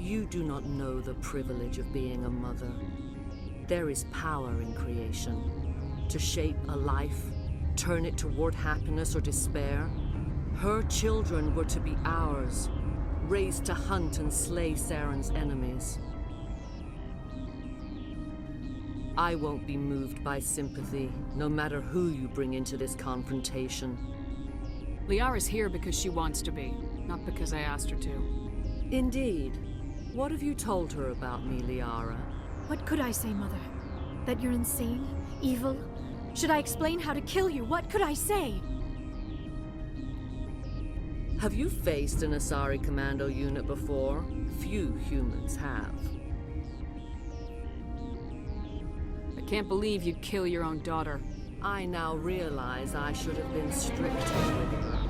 You do not know the privilege of being a mother. There is power in creation. To shape a life, turn it toward happiness or despair. Her children were to be ours, raised to hunt and slay Saren's enemies. I won't be moved by sympathy, no matter who you bring into this confrontation. Liara's here because she wants to be, not because I asked her to. Indeed. What have you told her about me, Liara? What could I say, Mother? That you're insane? Evil? Should I explain how to kill you? What could I say? Have you faced an Asari commando unit before? Few humans have. I can't believe you'd kill your own daughter. I now realize I should have been stricter with her.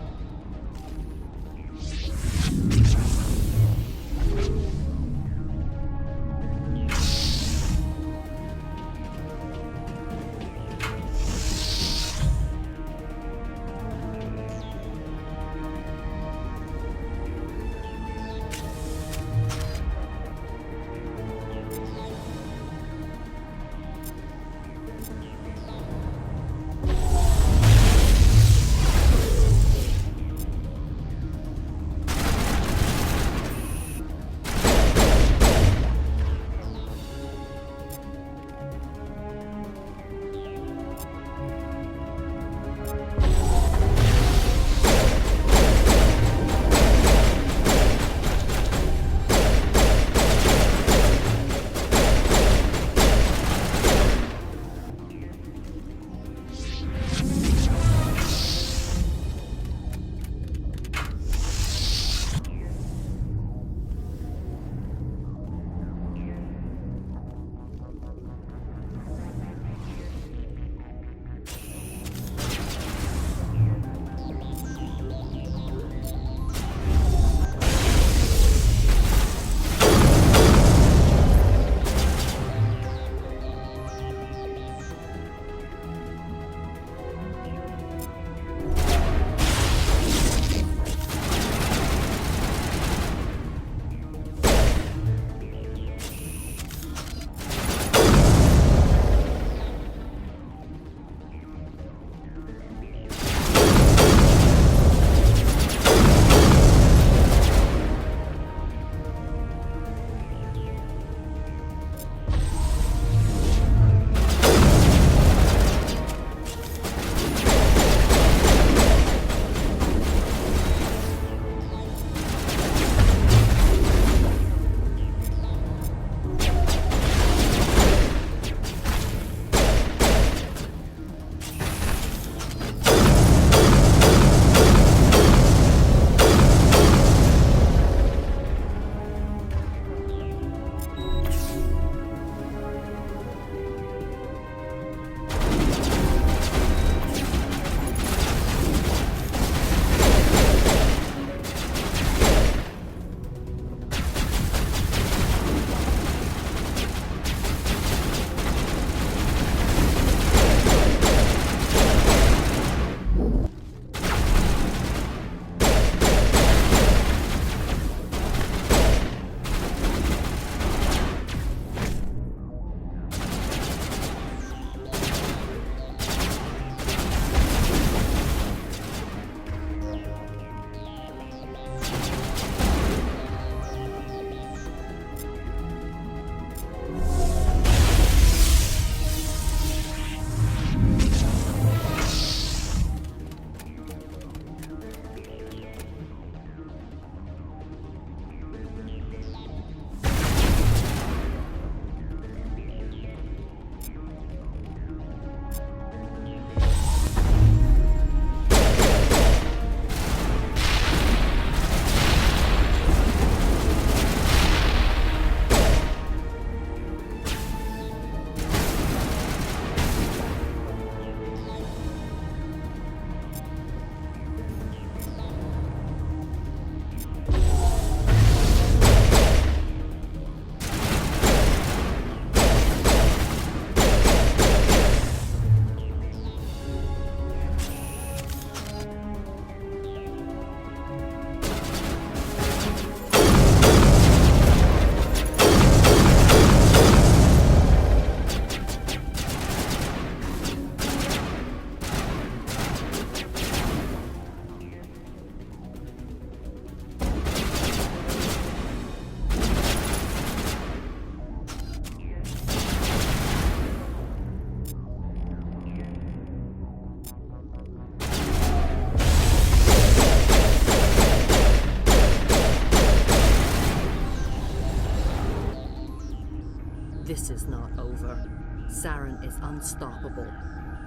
Saren is unstoppable.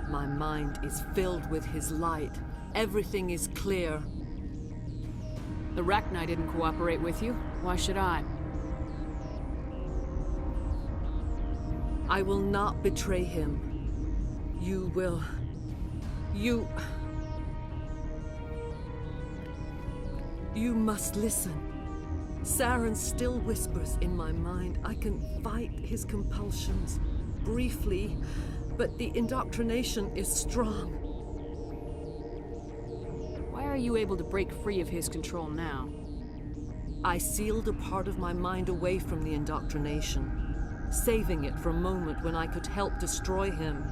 My mind is filled with his light. Everything is clear. The Rachni didn't cooperate with you. Why should I? I will not betray him. You will... You must listen. Saren still whispers in my mind. I can fight his compulsions, briefly, but the indoctrination is strong. Why are you able to break free of his control now? I sealed a part of my mind away from the indoctrination, saving it for a moment when I could help destroy him.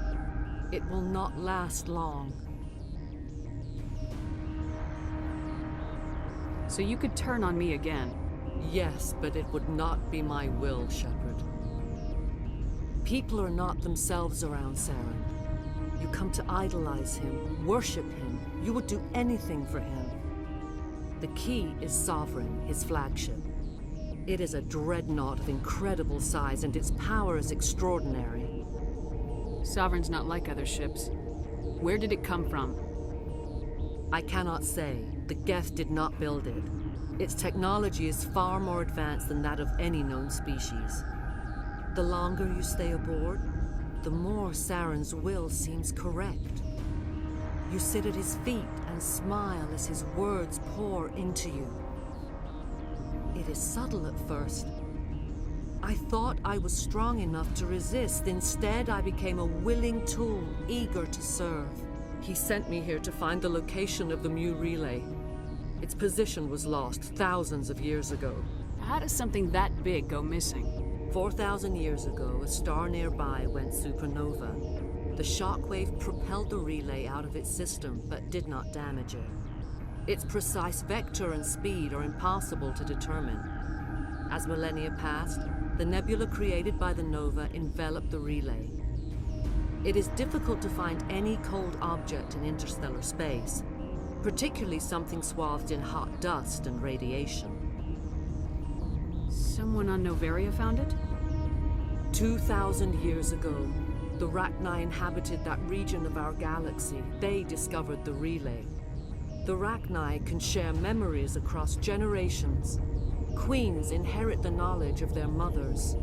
It will not last long. So you could turn on me again? Yes, but it would not be my will, Shepard. People are not themselves around Saren. You come to idolize him, worship him. You would do anything for him. The key is Sovereign, his flagship. It is a dreadnought of incredible size, and its power is extraordinary. Sovereign's not like other ships. Where did it come from? I cannot say. The Geth did not build it. Its technology is far more advanced than that of any known species. The longer you stay aboard, the more Saren's will seems correct. You sit at his feet and smile as his words pour into you. It is subtle at first. I thought I was strong enough to resist. Instead, I became a willing tool, eager to serve. He sent me here to find the location of the Mu relay. Its position was lost thousands of years ago. How does something that big go missing? 4,000 years ago, a star nearby went supernova. The shockwave propelled the relay out of its system, but did not damage it. Its precise vector and speed are impossible to determine. As millennia passed, the nebula created by the nova enveloped the relay. It is difficult to find any cold object in interstellar space, particularly something swathed in hot dust and radiation. Someone on Noveria found it? 2,000 years ago, the Rachni inhabited that region of our galaxy. They discovered the relay. The Rachni can share memories across generations. Queens inherit the knowledge of their mothers.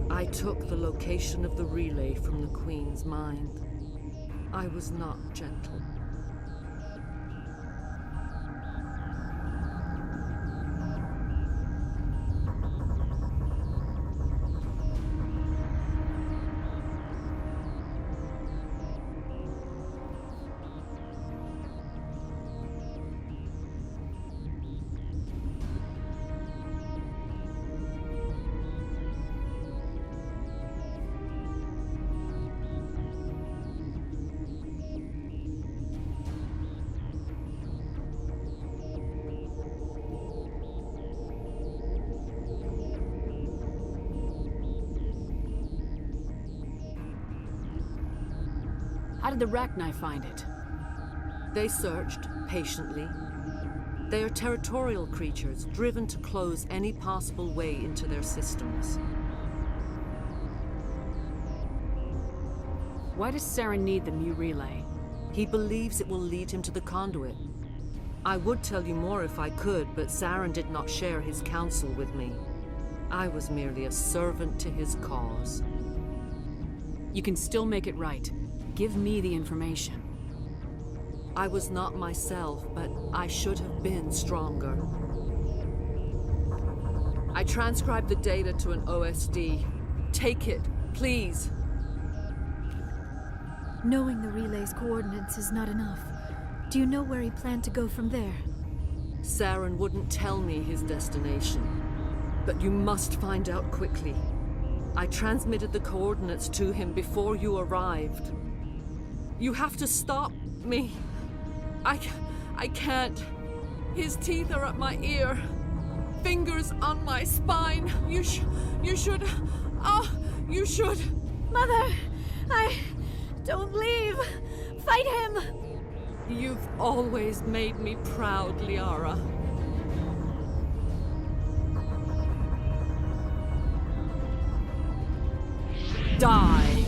I took the location of the relay from the Queen's mind. I was not gentle. How did the Rachni find it? They searched patiently. They are territorial creatures, driven to close any possible way into their systems. Why does Saren need the Mu relay? He believes it will lead him to the conduit. I would tell you more if I could, but Saren did not share his counsel with me. I was merely a servant to his cause. You can still make it right. Give me the information. I was not myself, but I should have been stronger. I transcribed the data to an OSD. Take it, please. Knowing the relay's coordinates is not enough. Do you know where he planned to go from there? Saren wouldn't tell me his destination, but you must find out quickly. I transmitted the coordinates to him before you arrived. You have to stop me. I can't. His teeth are at my ear. Fingers on my spine. You should. You should. Mother! Don't leave! Fight him! You've always made me proud, Liara. Die.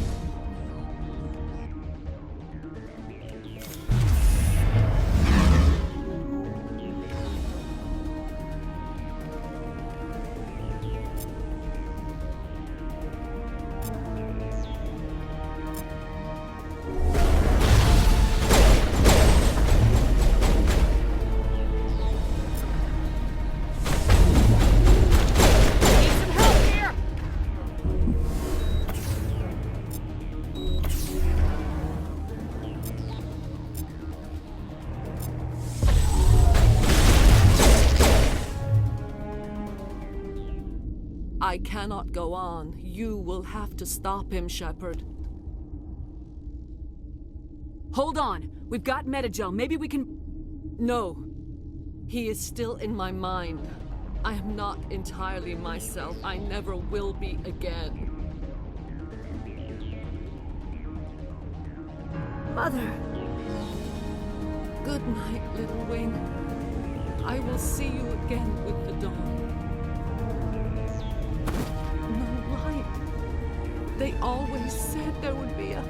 I cannot go on. You will have to stop him, Shepard. Hold on. We've got metagel. Maybe we can... No. He is still in my mind. I am not entirely myself. I never will be again. Mother! Good night, little wing. I will see you again with the dawn. No light. They always said there would be a...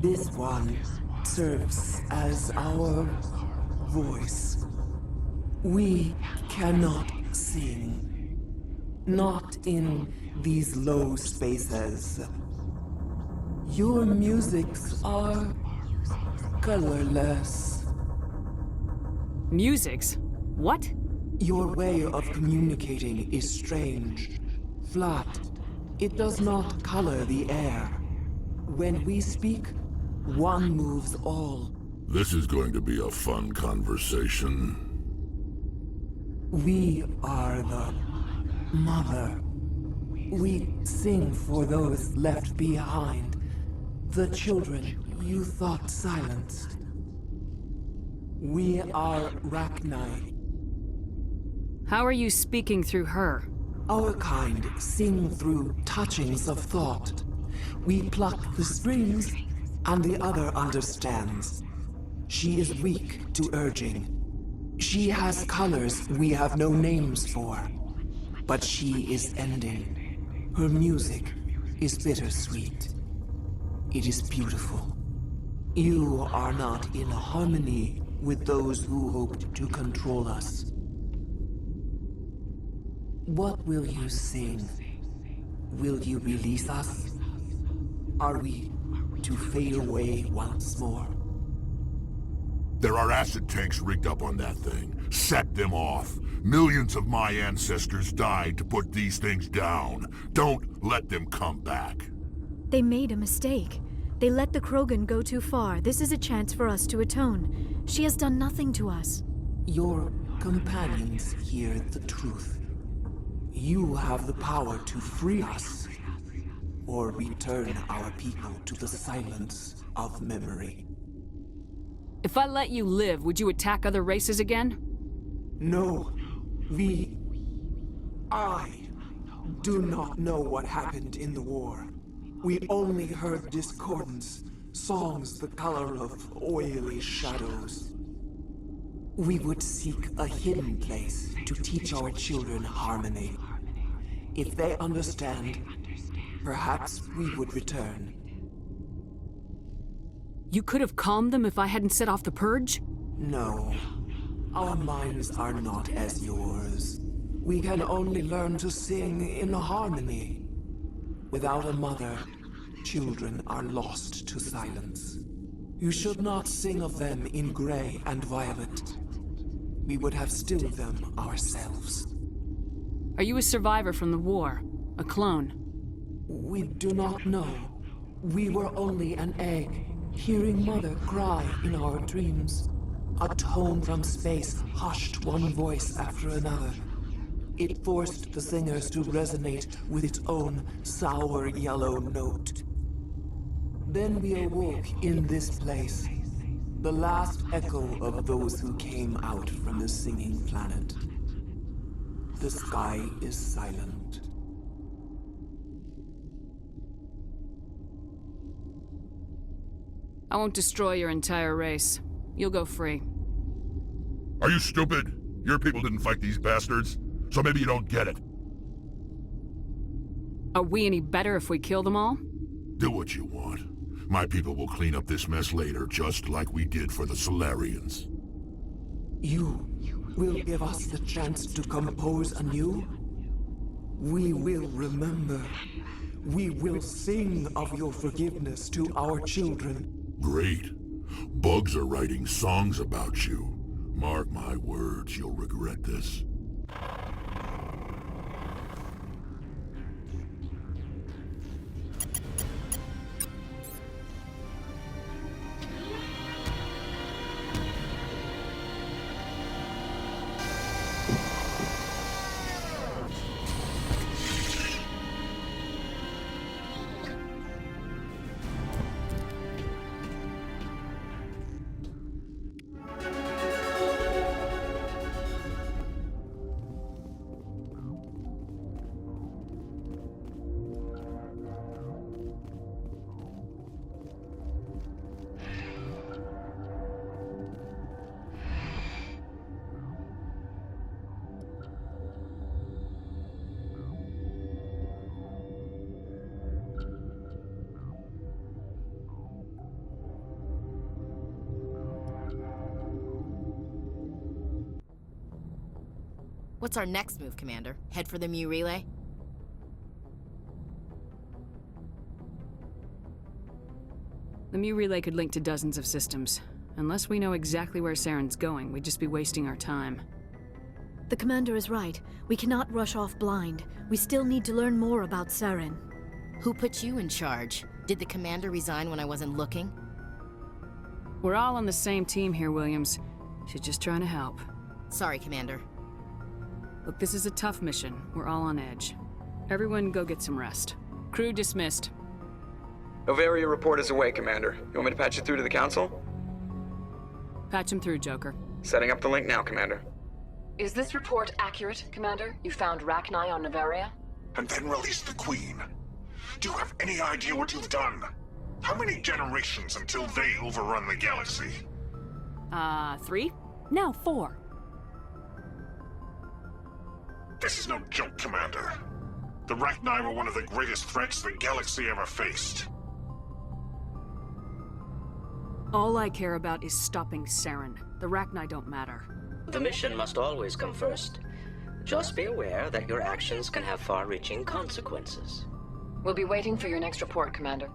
This one serves as our voice. We cannot sing. Not in these low spaces. Your musics are colorless. Musics? What? Your way of communicating is strange. Flat. It does not color the air. When we speak, one moves all. This is going to be a fun conversation. We are the mother. We sing for those left behind. The children you thought silenced. We are Rachni. How are you speaking through her? Our kind sing through touchings of thought. We pluck the strings, and the other understands. She is weak to urging. She has colors we have no names for. But she is ending. Her music is bittersweet. It is beautiful. You are not in harmony with those who hoped to control us. What will you sing? Will you release us? Are we to fade away once more? There are acid tanks rigged up on that thing. Set them off. Millions of my ancestors died to put these things down. Don't let them come back. They made a mistake. They let the Krogan go too far. This is a chance for us to atone. She has done nothing to us. Your companions hear the truth. You have the power to free us, or return our people to the silence of memory. If I let you live, would you attack other races again? No, I do not know what happened in the war. We only heard discordance, songs the color of oily shadows. We would seek a hidden place to teach our children harmony. If they understand, perhaps we would return. You could have calmed them if I hadn't set off the purge? No. Our minds are not as yours. We can only learn to sing in harmony. Without a mother, children are lost to silence. You should not sing of them in gray and violet. We would have stilled them ourselves. Are you a survivor from the war? A clone? We do not know. We were only an egg, hearing Mother cry in our dreams. A tone from space hushed one voice after another. It forced the singers to resonate with its own sour yellow note. Then we awoke in this place, the last echo of those who came out from the singing planet. The sky is silent. I won't destroy your entire race. You'll go free. Are you stupid? Your people didn't fight these bastards, so maybe you don't get it. Are we any better if we kill them all? Do what you want. My people will clean up this mess later, just like we did for the Solarians. You will give us the chance to compose anew? We will remember. We will sing of your forgiveness to our children. Great. Bugs are writing songs about you. Mark my words, you'll regret this. What's our next move, Commander? Head for the Mu relay? The Mu relay could link to dozens of systems. Unless we know exactly where Saren's going, we'd just be wasting our time. The commander is right. We cannot rush off blind. We still need to learn more about Saren. Who put you in charge? Did the commander resign when I wasn't looking? We're all on the same team here, Williams. She's just trying to help. Sorry, Commander. Look, this is a tough mission. We're all on edge. Everyone go get some rest. Crew dismissed. Novaria report is away, Commander. You want me to patch you through to the Council? Patch him through, Joker. Setting up the link now, Commander. Is this report accurate, Commander? You found Rachni on Novaria? And then released the Queen. Do you have any idea what you've done? How many generations until they overrun the galaxy? 3? No, 4. This is no joke, Commander. The Rachni were one of the greatest threats the galaxy ever faced. All I care about is stopping Saren. The Rachni don't matter. The mission must always come first. Just be aware that your actions can have far-reaching consequences. We'll be waiting for your next report, Commander.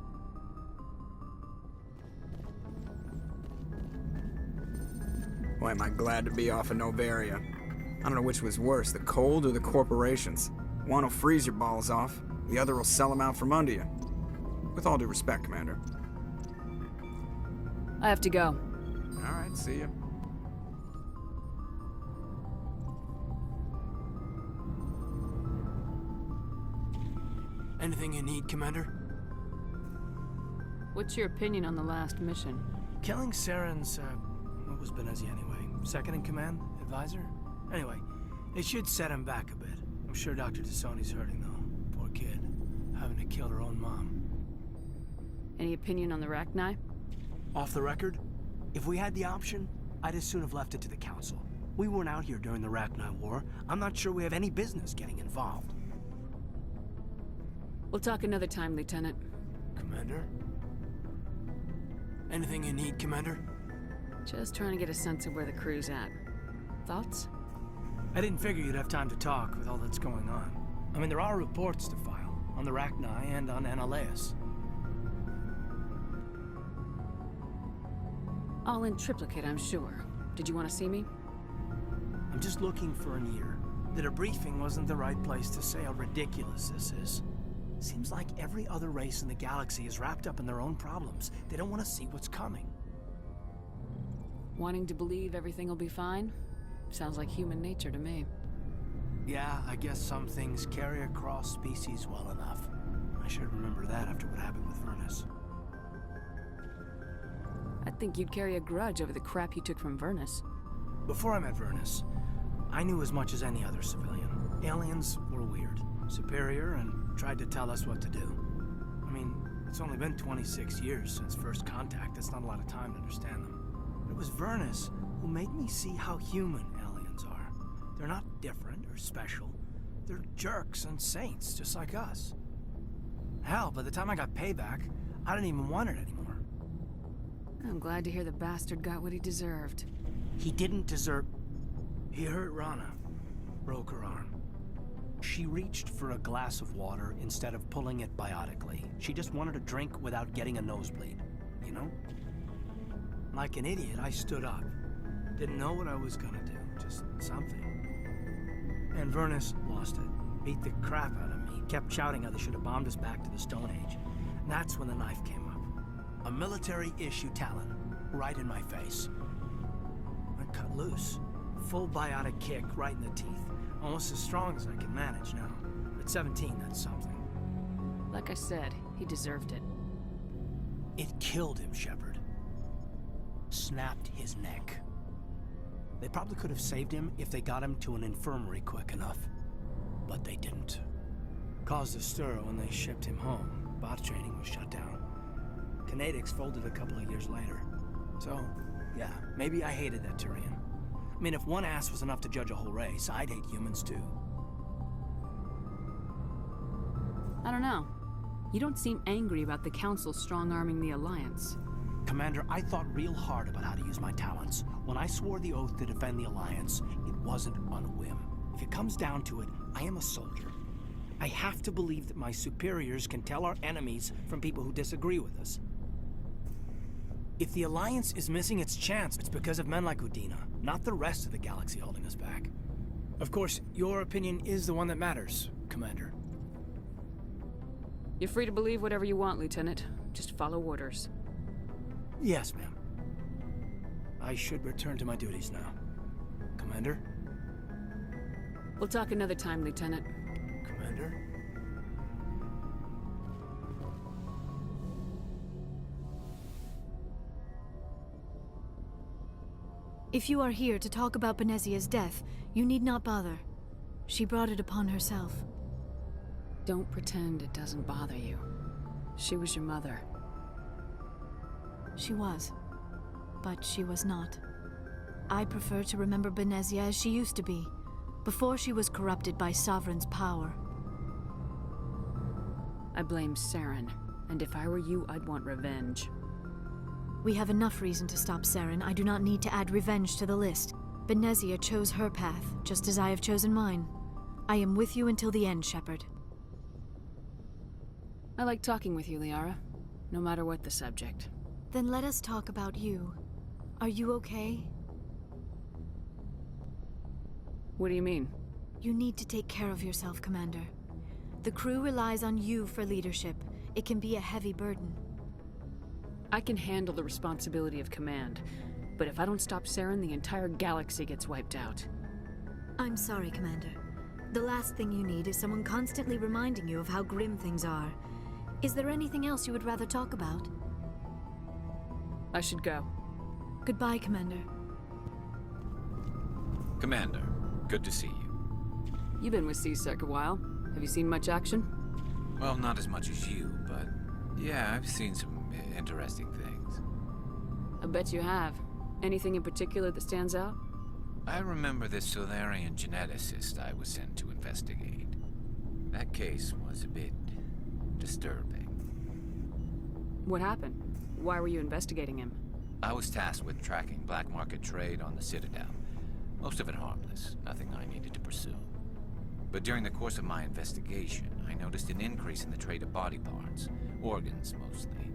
Boy, am I glad to be off of Novaria. I don't know which was worse, the cold or the corporations. One will freeze your balls off, the other will sell them out from under you. With all due respect, Commander. I have to go. All right, see ya. Anything you need, Commander? What's your opinion on the last mission? Killing Saren's, what was Benezzi anyway? Second in command? Advisor? Anyway, it should set him back a bit. I'm sure Dr. Tassoni's hurting, though. Poor kid. Having to kill her own mom. Any opinion on the Rachni? Off the record, if we had the option, I'd as soon have left it to the Council. We weren't out here during the Rachni War. I'm not sure we have any business getting involved. We'll talk another time, Lieutenant. Commander? Anything you need, Commander? Just trying to get a sense of where the crew's at. Thoughts? I didn't figure you'd have time to talk with all that's going on. I mean, there are reports to file on the Rachni and on Annaleus. All in triplicate, I'm sure. Did you want to see me? I'm just looking for an ear. The debriefing wasn't the right place to say how ridiculous this is. Seems like every other race in the galaxy is wrapped up in their own problems. They don't want to see what's coming. Wanting to believe everything will be fine? Sounds like human nature to me. Yeah, I guess some things carry across species well enough. I should remember that after what happened with Vernus. I think you'd carry a grudge over the crap you took from Vernus. Before I met Vernus, I knew as much as any other civilian. Aliens were weird, superior, and tried to tell us what to do. I mean, it's only been 26 years since first contact. That's not a lot of time to understand them. But it was Vernus who made me see how human aliens are. They're not different or special. They're jerks and saints, just like us. Hell, by the time I got payback, I didn't even want it anymore. I'm glad to hear the bastard got what he deserved. He didn't deserve... He hurt Rana. Broke her arm. She reached for a glass of water instead of pulling it biotically. She just wanted a drink without getting a nosebleed, you know? Like an idiot, I stood up. Didn't know what I was gonna do, just something. And Vernus lost it. Beat the crap out of me. Kept shouting how they should have bombed us back to the Stone Age. And that's when the knife came up. A military-issue talon, right in my face. I cut loose. Full biotic kick right in the teeth. Almost as strong as I can manage now. At 17, that's something. Like I said, he deserved it. It killed him, Shepard. Snapped his neck. They probably could have saved him if they got him to an infirmary quick enough. But they didn't. Caused a stir when they shipped him home. Bot training was shut down. Kinetics folded a couple of years later. So, yeah, maybe I hated that Turian. I mean, if one ass was enough to judge a whole race, I'd hate humans too. I don't know. You don't seem angry about the Council strong-arming the Alliance. Commander, I thought real hard about how to use my talents. When I swore the oath to defend the Alliance, it wasn't on a whim. If it comes down to it, I am a soldier. I have to believe that my superiors can tell our enemies from people who disagree with us. If the Alliance is missing its chance, it's because of men like Udina, not the rest of the galaxy holding us back. Of course, your opinion is the one that matters, Commander. You're free to believe whatever you want, Lieutenant. Just follow orders. Yes, ma'am. I should return to my duties now. Commander? We'll talk another time, Lieutenant. Commander? If you are here to talk about Benezia's death, you need not bother. She brought it upon herself. Don't pretend it doesn't bother you. She was your mother. She was. But she was not. I prefer to remember Benezia as she used to be, before she was corrupted by Sovereign's power. I blame Saren, and if I were you, I'd want revenge. We have enough reason to stop Saren. I do not need to add revenge to the list. Benezia chose her path, just as I have chosen mine. I am with you until the end, Shepard. I like talking with you, Liara, no matter what the subject. Then let us talk about you. Are you okay? What do you mean? You need to take care of yourself, Commander. The crew relies on you for leadership. It can be a heavy burden. I can handle the responsibility of command, but if I don't stop Saren, the entire galaxy gets wiped out. I'm sorry, Commander. The last thing you need is someone constantly reminding you of how grim things are. Is there anything else you would rather talk about? I should go. Goodbye, Commander. Commander, good to see you. You've been with CSEC a while. Have you seen much action? Well, not as much as you, but yeah, I've seen some interesting things. I bet you have. Anything in particular that stands out? I remember this Solarian geneticist I was sent to investigate. That case was a bit disturbing. What happened? Why were you investigating him? I was tasked with tracking black market trade on the Citadel. Most of it harmless, nothing I needed to pursue. But during the course of my investigation, I noticed an increase in the trade of body parts, organs mostly.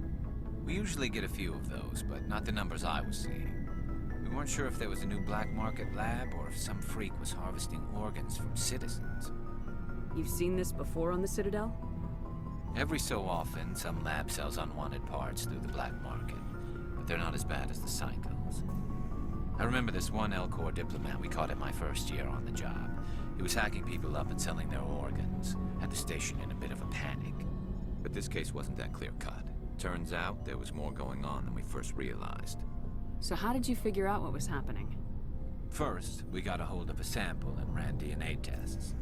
We usually get a few of those, but not the numbers I was seeing. We weren't sure if there was a new black market lab or if some freak was harvesting organs from citizens. You've seen this before on the Citadel? Every so often, some lab sells unwanted parts through the black market, but they're not as bad as the cycles. I remember this one L-Corps diplomat we caught in my first year on the job. He was hacking people up and selling their organs. Had the station in a bit of a panic. But this case wasn't that clear-cut. Turns out there was more going on than we first realized. So how did you figure out what was happening? First, we got a hold of a sample and ran DNA tests.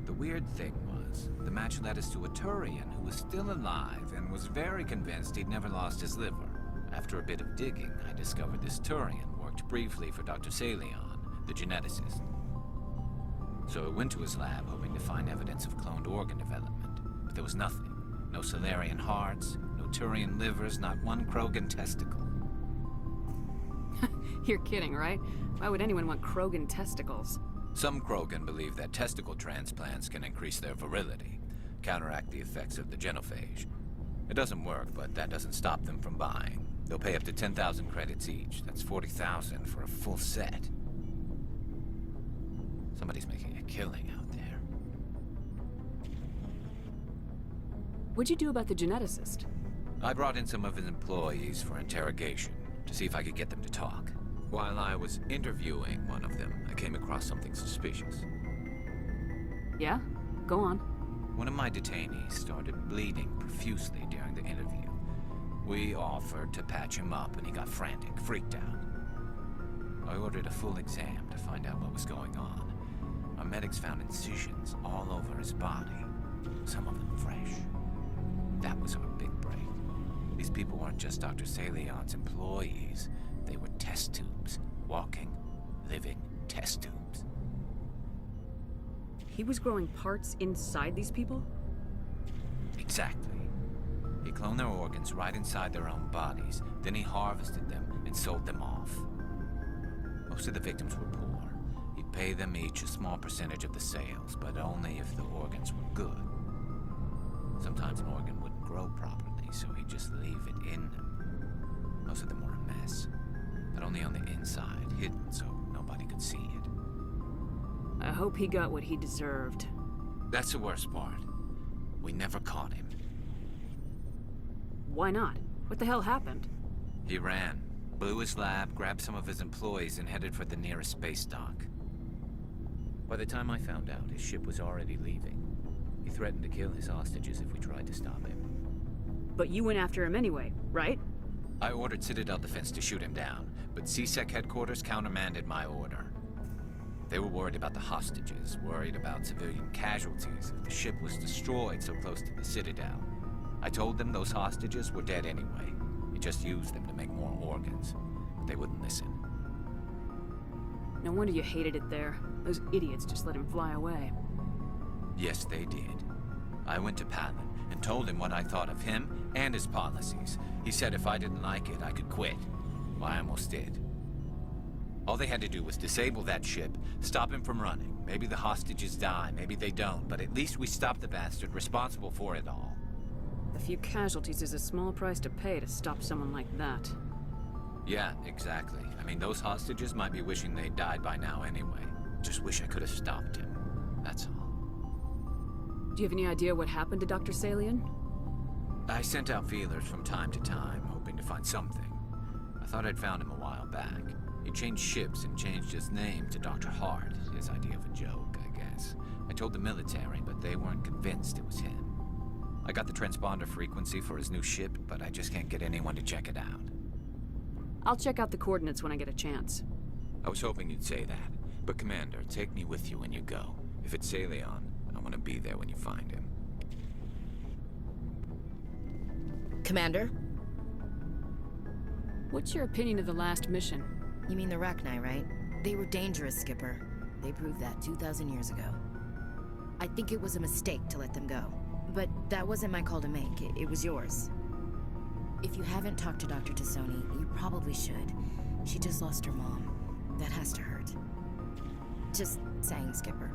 The weird thing was, the match led us to a Turian who was still alive and was very convinced he'd never lost his liver. After a bit of digging, I discovered this Turian worked briefly for Dr. Salion, the geneticist. So I went to his lab hoping to find evidence of cloned organ development, but there was nothing. No Salarian hearts, no Turian livers, not one Krogan testicle. You're kidding, right? Why would anyone want Krogan testicles? Some Krogan believe that testicle transplants can increase their virility, counteract the effects of the genophage. It doesn't work, but that doesn't stop them from buying. They'll pay up to 10,000 credits each. That's 40,000 for a full set. Somebody's making a killing out there. What'd you do about the geneticist? I brought in some of his employees for interrogation, to see if I could get them to talk. While I was interviewing one of them, I came across something suspicious. Yeah? Go on. One of my detainees started bleeding profusely during the interview. We offered to patch him up, and he got frantic, freaked out. I ordered a full exam to find out what was going on. Our medics found incisions all over his body, some of them fresh. That was our big break. These people weren't just Dr. Salion's employees. They were test tubes. Walking, living test tubes. He was growing parts inside these people? Exactly. He cloned their organs right inside their own bodies. Then he harvested them and sold them off. Most of the victims were poor. He'd pay them each a small percentage of the sales, but only if the organs were good. Sometimes an organ wouldn't grow properly, so he'd just leave it in them. Most of them were a mess, but only on the inside, hidden so nobody could see it. I hope he got what he deserved. That's the worst part. We never caught him. Why not? What the hell happened? He ran, blew his lab, grabbed some of his employees, and headed for the nearest space dock. By the time I found out, his ship was already leaving. He threatened to kill his hostages if we tried to stop him. But you went after him anyway, right? I ordered Citadel Defense to shoot him down, but CSEC headquarters countermanded my order. They were worried about the hostages, worried about civilian casualties if the ship was destroyed so close to the Citadel. I told them those hostages were dead anyway. We just used them to make more organs. But they wouldn't listen. No wonder you hated it there. Those idiots just let him fly away. Yes, they did. I went to Palin and told him what I thought of him and his policies. He said if I didn't like it, I could quit. Well, I almost did. All they had to do was disable that ship, stop him from running. Maybe the hostages die, maybe they don't, but at least we stopped the bastard responsible for it all. A few casualties is a small price to pay to stop someone like that. Yeah, exactly. I mean, those hostages might be wishing they'd died by now anyway. Just wish I could have stopped him. That's all. Do you have any idea what happened to Dr. Salion? I sent out feelers from time to time, hoping to find something. I thought I'd found him a while back. He changed ships and changed his name to Dr. Hart, his idea of a joke, I guess. I told the military, but they weren't convinced it was him. I got the transponder frequency for his new ship, but I just can't get anyone to check it out. I'll check out the coordinates when I get a chance. I was hoping you'd say that. But Commander, take me with you when you go. If it's Salion, I want to be there when you find him. Commander? What's your opinion of the last mission? You mean the Rachni, right? They were dangerous, Skipper. They proved that 2,000 years ago. I think it was a mistake to let them go. But that wasn't my call to make. It was yours. If you haven't talked to Dr. Tassoni, you probably should. She just lost her mom. That has to hurt. Just saying, Skipper.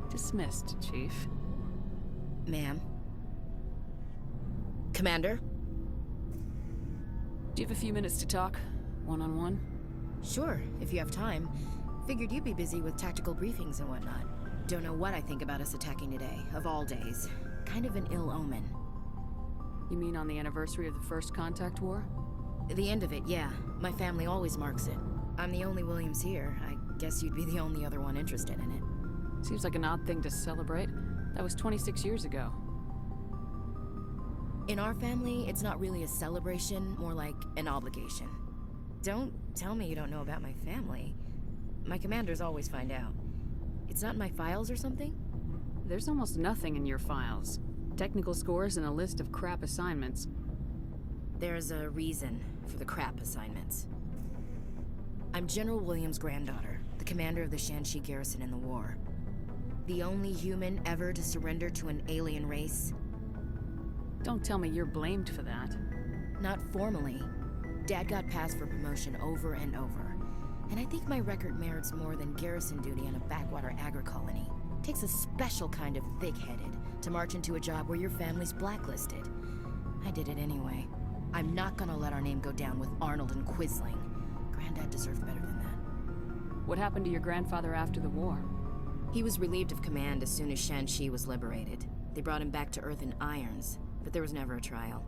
Dismissed, Chief. Ma'am. Commander? Do you have a few minutes to talk? One-on-one? Sure, if you have time. Figured you'd be busy with tactical briefings and whatnot. Don't know what I think about us attacking today, of all days. Kind of an ill omen. You mean on the anniversary of the First Contact War? The end of it, yeah. My family always marks it. I'm the only Williams here. I guess you'd be the only other one interested in it. Seems like an odd thing to celebrate. That was 26 years ago. In our family, it's not really a celebration, more like an obligation. Don't tell me you don't know about my family. My commanders always find out. It's not in my files or something? There's almost nothing in your files. Technical scores and a list of crap assignments. There's a reason for the crap assignments. I'm General Williams' granddaughter, the commander of the Shanxi garrison in the war. The only human ever to surrender to an alien race. Don't tell me you're blamed for that. Not formally. Dad got passed for promotion over and over. And I think my record merits more than garrison duty on a backwater agri-colony. Takes a special kind of thick-headed to march into a job where your family's blacklisted. I did it anyway. I'm not gonna let our name go down with Arnold and Quisling. Granddad deserved better than that. What happened to your grandfather after the war? He was relieved of command as soon as Shanxi was liberated. They brought him back to Earth in irons, but there was never a trial.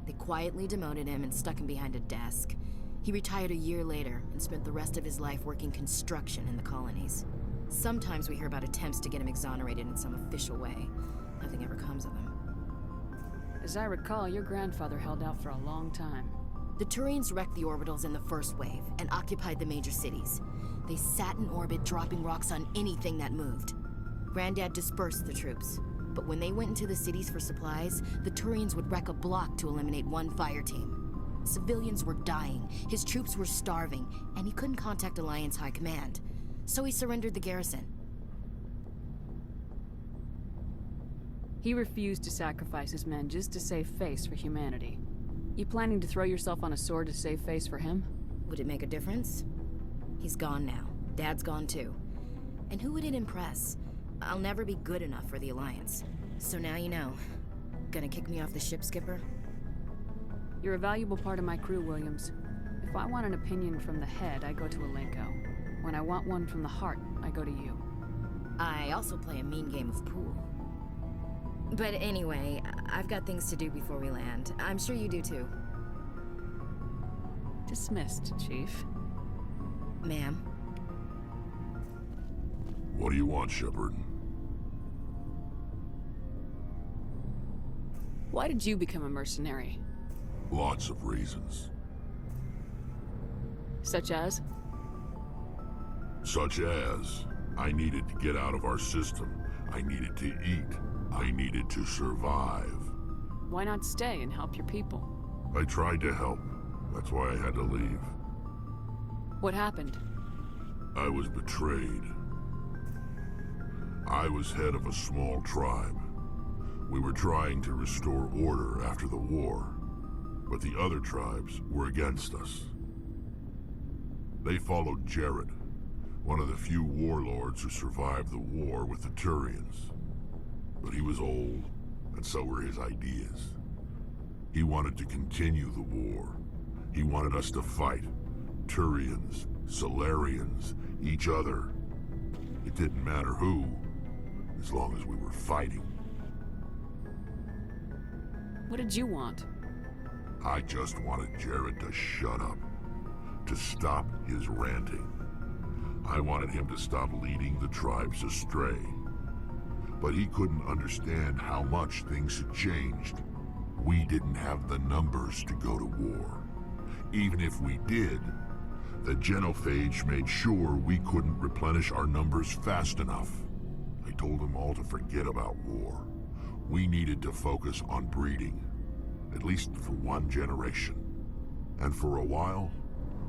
They quietly demoted him and stuck him behind a desk. He retired a year later and spent the rest of his life working construction in the colonies. Sometimes we hear about attempts to get him exonerated in some official way. Nothing ever comes of them. As I recall, your grandfather held out for a long time. The Turians wrecked the orbitals in the first wave and occupied the major cities. They sat in orbit, dropping rocks on anything that moved. Granddad dispersed the troops, but when they went into the cities for supplies, the Turians would wreck a block to eliminate one fire team. Civilians were dying, his troops were starving, and he couldn't contact Alliance High Command. So he surrendered the garrison. He refused to sacrifice his men just to save face for humanity. You planning to throw yourself on a sword to save face for him? Would it make a difference? He's gone now. Dad's gone too. And who would it impress? I'll never be good enough for the Alliance. So now you know. Gonna kick me off the ship, Skipper? You're a valuable part of my crew, Williams. If I want an opinion from the head, I go to Alenko. When I want one from the heart, I go to you. I also play a mean game of pool. But anyway, I've got things to do before we land. I'm sure you do too. Dismissed, Chief. Ma'am? What do you want, Shepard? Why did you become a mercenary? Lots of reasons. Such as? Such as, I needed to get out of our system. I needed to eat. I needed to survive. Why not stay and help your people? I tried to help. That's why I had to leave. What happened? I was betrayed. I was head of a small tribe. We were trying to restore order after the war, but the other tribes were against us. They followed Jared, one of the few warlords who survived the war with the Turians. But he was old, and so were his ideas. He wanted to continue the war. He wanted us to fight. Turians, Solarians, each other. It didn't matter who, as long as we were fighting. What did you want? I just wanted Jared to shut up, to stop his ranting. I wanted him to stop leading the tribes astray. But he couldn't understand how much things had changed. We didn't have the numbers to go to war. Even if we did, the genophage made sure we couldn't replenish our numbers fast enough. I told them all to forget about war. We needed to focus on breeding, at least for one generation. And for a while,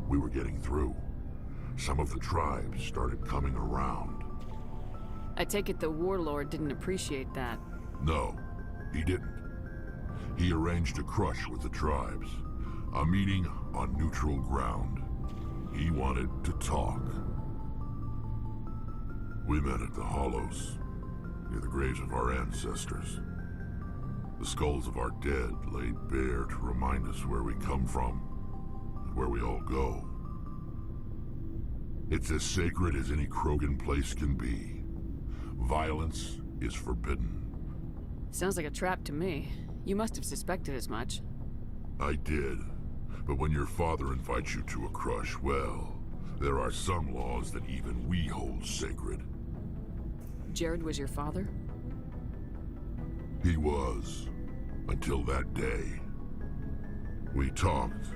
we were getting through. Some of the tribes started coming around. I take it the warlord didn't appreciate that. No, he didn't. He arranged a crush with the tribes. A meeting on neutral ground. He wanted to talk. We met at the Hollows, near the graves of our ancestors. The skulls of our dead laid bare to remind us where we come from, and where we all go. It's as sacred as any Krogan place can be. Violence is forbidden. Sounds like a trap to me. You must have suspected as much. I did. But when your father invites you to a crush, well, there are some laws that even we hold sacred. Jared was your father? He was, until that day. We talked,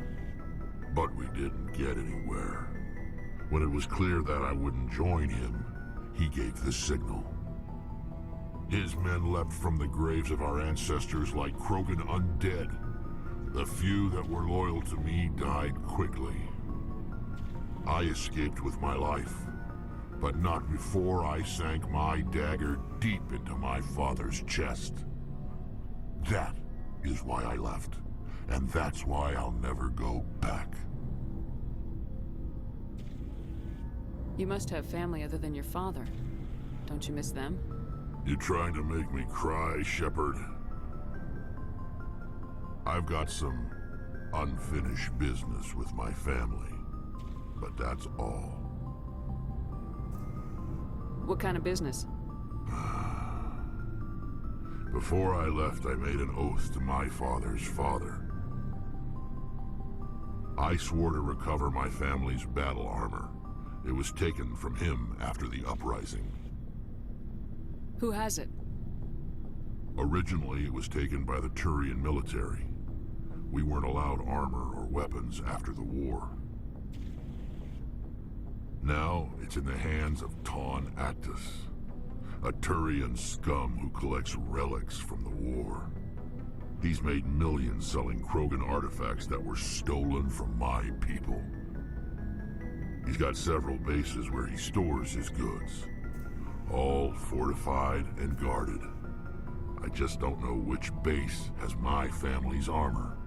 but we didn't get anywhere. When it was clear that I wouldn't join him, he gave the signal. His men leapt from the graves of our ancestors like Krogan undead. The few that were loyal to me died quickly. I escaped with my life, but not before I sank my dagger deep into my father's chest. That is why I left, and that's why I'll never go back. You must have family other than your father. Don't you miss them? You trying to make me cry, Shepard? I've got some unfinished business with my family, but that's all. What kind of business? Before I left, I made an oath to my father's father. I swore to recover my family's battle armor. It was taken from him after the uprising. Who has it? Originally, it was taken by the Turian military. We weren't allowed armor or weapons after the war. Now, it's in the hands of Ton Actus, a Turian scum who collects relics from the war. He's made millions selling Krogan artifacts that were stolen from my people. He's got several bases where he stores his goods, all fortified and guarded. I just don't know which base has my family's armor.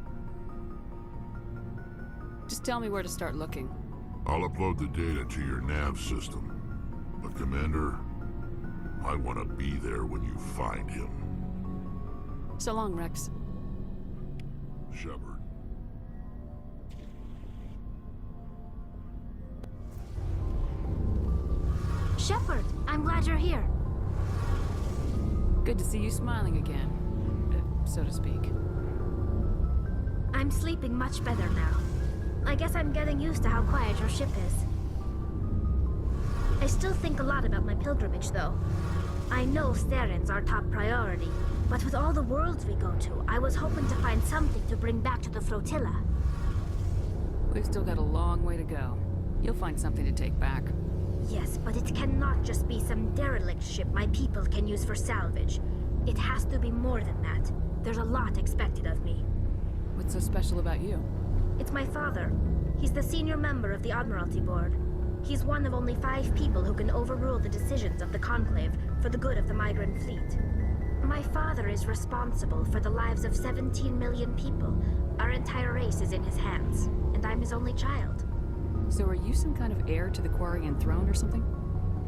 Just tell me where to start looking. I'll upload the data to your nav system. But Commander, I want to be there when you find him. So long, Rex. Shepard. Shepard, I'm glad you're here. Good to see you smiling again, so to speak. I'm sleeping much better now. I guess I'm getting used to how quiet your ship is. I still think a lot about my pilgrimage, though. I know Theron's our top priority, but with all the worlds we go to, I was hoping to find something to bring back to the flotilla. We've still got a long way to go. You'll find something to take back. Yes, but it cannot just be some derelict ship my people can use for salvage. It has to be more than that. There's a lot expected of me. What's so special about you? It's my father. He's the senior member of the Admiralty Board. He's one of only 5 people who can overrule the decisions of the Conclave for the good of the migrant fleet. My father is responsible for the lives of 17 million people. Our entire race is in his hands, and I'm his only child. So are you some kind of heir to the Quarian throne or something?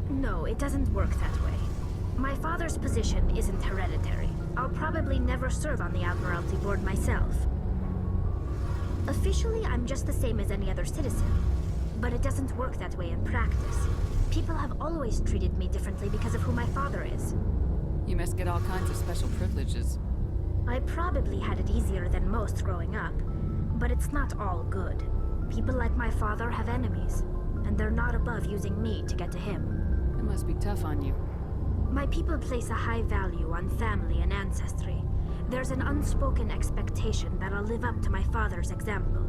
No, it doesn't work that way. My father's position isn't hereditary. I'll probably never serve on the Admiralty Board myself. Officially, I'm just the same as any other citizen. But it doesn't work that way in practice. People have always treated me differently because of who my father is. You must get all kinds of special privileges. I probably had it easier than most growing up, but it's not all good. People like my father have enemies, and they're not above using me to get to him. It must be tough on you. My people place a high value on family and ancestry. There's an unspoken expectation that I'll live up to my father's example.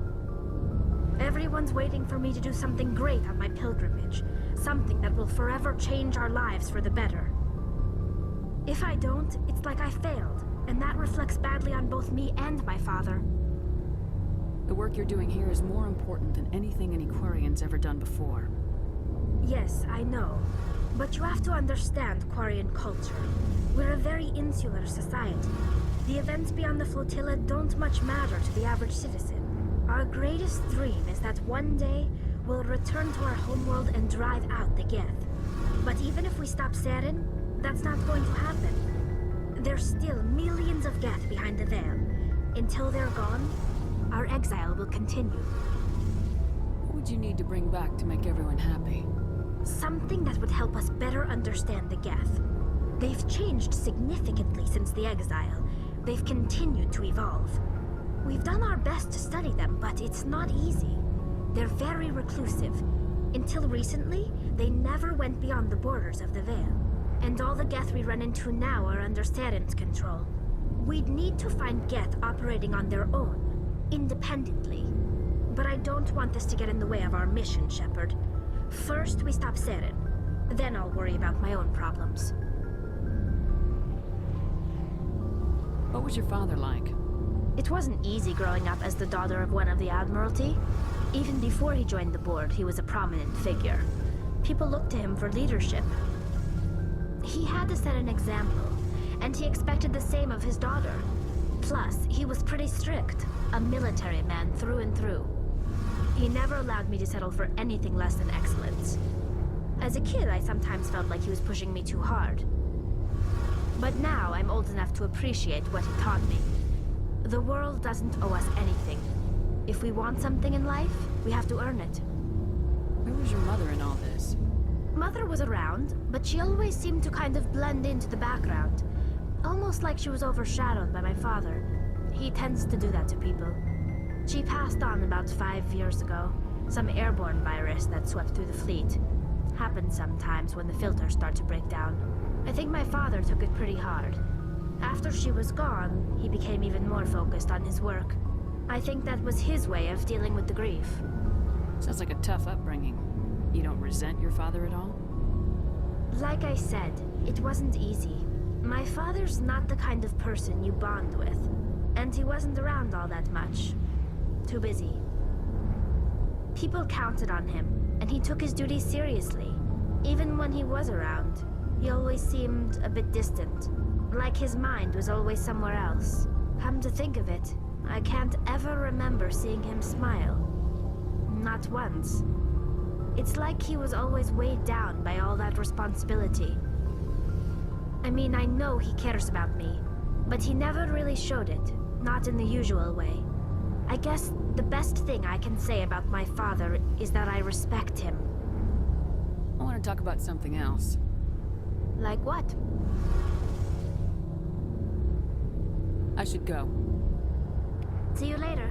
Everyone's waiting for me to do something great on my pilgrimage, something that will forever change our lives for the better. If I don't, it's like I failed, and that reflects badly on both me and my father. The work you're doing here is more important than anything any Quarian's ever done before. Yes, I know. But you have to understand Quarian culture. We're a very insular society. The events beyond the flotilla don't much matter to the average citizen. Our greatest dream is that one day, we'll return to our homeworld and drive out the Geth. But even if we stop Saren, that's not going to happen. There's still millions of Geth behind the veil. Until they're gone, our exile will continue. What would you need to bring back to make everyone happy? Something that would help us better understand the Geth. They've changed significantly since the exile. They've continued to evolve. We've done our best to study them, but it's not easy. They're very reclusive. Until recently, they never went beyond the borders of the Veil. And all the Geth we run into now are under Saren's control. We'd need to find Geth operating on their own, independently. But I don't want this to get in the way of our mission, Shepard. First, we stop Saren. Then I'll worry about my own problems. What was your father like? It wasn't easy growing up as the daughter of one of the Admiralty. Even before he joined the board, he was a prominent figure. People looked to him for leadership. He had to set an example, and he expected the same of his daughter. Plus, he was pretty strict, a military man through and through. He never allowed me to settle for anything less than excellence. As a kid, I sometimes felt like he was pushing me too hard. But now I'm old enough to appreciate what he taught me. The world doesn't owe us anything. If we want something in life, we have to earn it. Where was your mother in all this? Mother was around, but she always seemed to kind of blend into the background. Almost like she was overshadowed by my father. He tends to do that to people. She passed on about 5 years ago. Some airborne virus that swept through the fleet. Happens sometimes when the filters start to break down. I think my father took it pretty hard. After she was gone, he became even more focused on his work. I think that was his way of dealing with the grief. Sounds like a tough upbringing. You don't resent your father at all? Like I said, it wasn't easy. My father's not the kind of person you bond with. And he wasn't around all that much. Too busy. People counted on him, and he took his duties seriously. Even when he was around, he always seemed a bit distant. Like his mind was always somewhere else. Come to think of it, I can't ever remember seeing him smile. Not once. It's like he was always weighed down by all that responsibility. I mean, I know he cares about me, but he never really showed it, not in the usual way. I guess the best thing I can say about my father is that I respect him. I want to talk about something else. Like what? I should go. See you later.